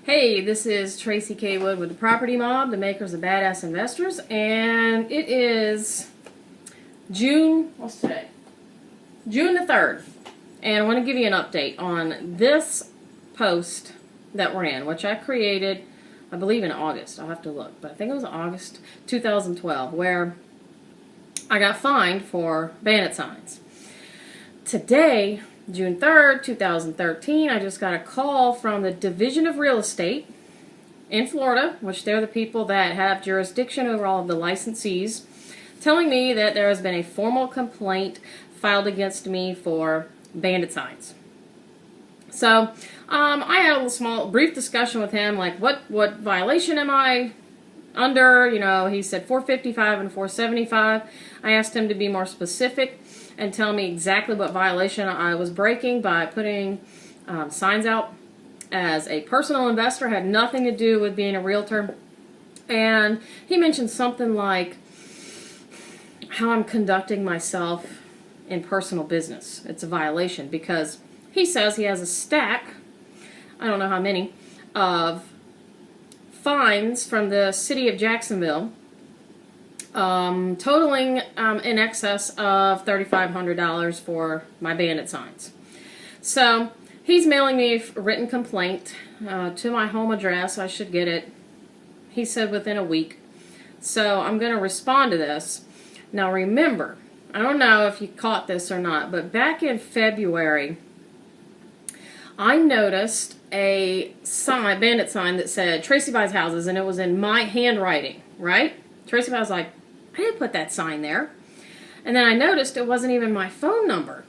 Hey, this is Tracy K. Wood with the Property Mob, the makers of Badass Investors, and it is what's today? June the 3rd, and I want to give you an update on this post that we're in, which I created, I believe in August. I'll have to look, but I think it was August 2012, where I got fined for bandit signs. Today, June 3rd, 2013, I just got a call from the Division of Real Estate in Florida, which they're the people that have jurisdiction over all of the licensees, telling me that there has been a formal complaint filed against me for bandit signs. So, I had a little brief discussion with him, like, what violation am I under? You know, he said 455 and 475. I asked him to be more specific and tell me exactly what violation I was breaking by putting signs out as a personal investor. Had nothing to do with being a realtor. And he mentioned something like how I'm conducting myself in personal business. It's a violation because he says he has a stack, I don't know how many, of fines from the city of Jacksonville, totaling in excess of $3,500 for my bandit signs. So he's mailing me a written complaint to my home address. I should get it, he said, within a week. So I'm going to respond to this. Now remember, I don't know if you caught this or not, but back in February, I noticed a sign, bandit sign, that said Tracy Buys Houses, and it was in my handwriting, right? Tracy was like, I didn't put that sign there. And then I noticed it wasn't even my phone number,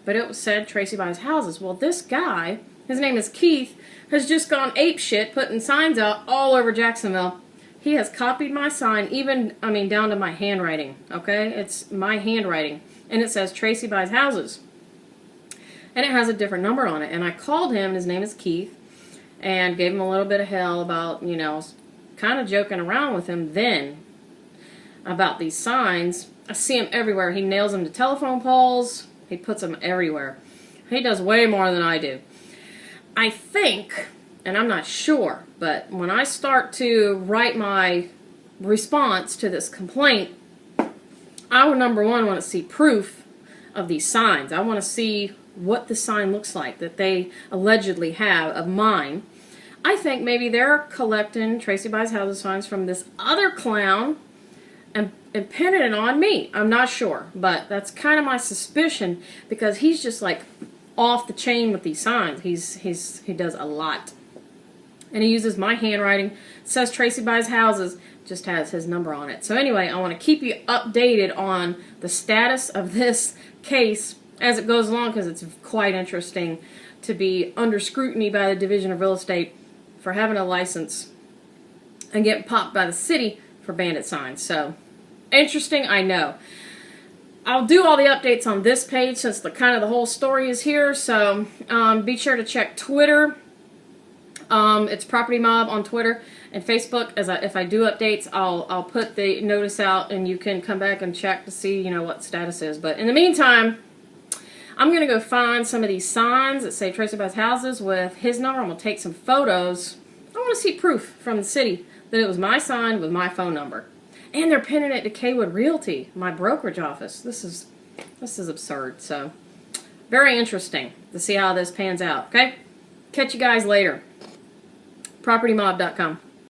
but it said Tracy Buys Houses. Well, this guy, his name is Keith, has just gone apeshit putting signs out all over Jacksonville. He has copied my sign, even, down to my handwriting, okay? It's my handwriting, and it says Tracy Buys Houses. And it has a different number on it. And I called him, and his name is Keith, and gave him a little bit of hell about, kind of joking around with him then about these signs. I see him everywhere. He nails them to telephone poles. He puts them everywhere. He does way more than I do. I think, and I'm not sure, but when I start to write my response to this complaint, I would, number one, want to see proof of these signs. I want to see what the sign looks like that they allegedly have of mine. I think maybe they're collecting Tracy Buys Houses signs from this other clown and pinning it on me. I'm not sure, but that's kind of my suspicion, because he's just like off the chain with these signs. He does a lot. And he uses my handwriting. It says Tracy Buys Houses, just has his number on it. So anyway, I want to keep you updated on the status of this case as it goes along, because it's quite interesting to be under scrutiny by the Division of Real Estate for having a license and getting popped by the city for bandit signs. So interesting, I know. I'll do all the updates on this page since the whole story is here. So be sure to check Twitter. It's Property Mob on Twitter and Facebook. If I do updates, I'll put the notice out, and you can come back and check to see what status is. But in the meantime, I'm going to go find some of these signs that say Tracy Buys Houses with his number. I'm going to take some photos. I want to see proof from the city that it was my sign with my phone number. And they're pinning it to K-Wood Realty, my brokerage office. This is absurd. So, very interesting to see how this pans out, okay? Catch you guys later. PropertyMob.com.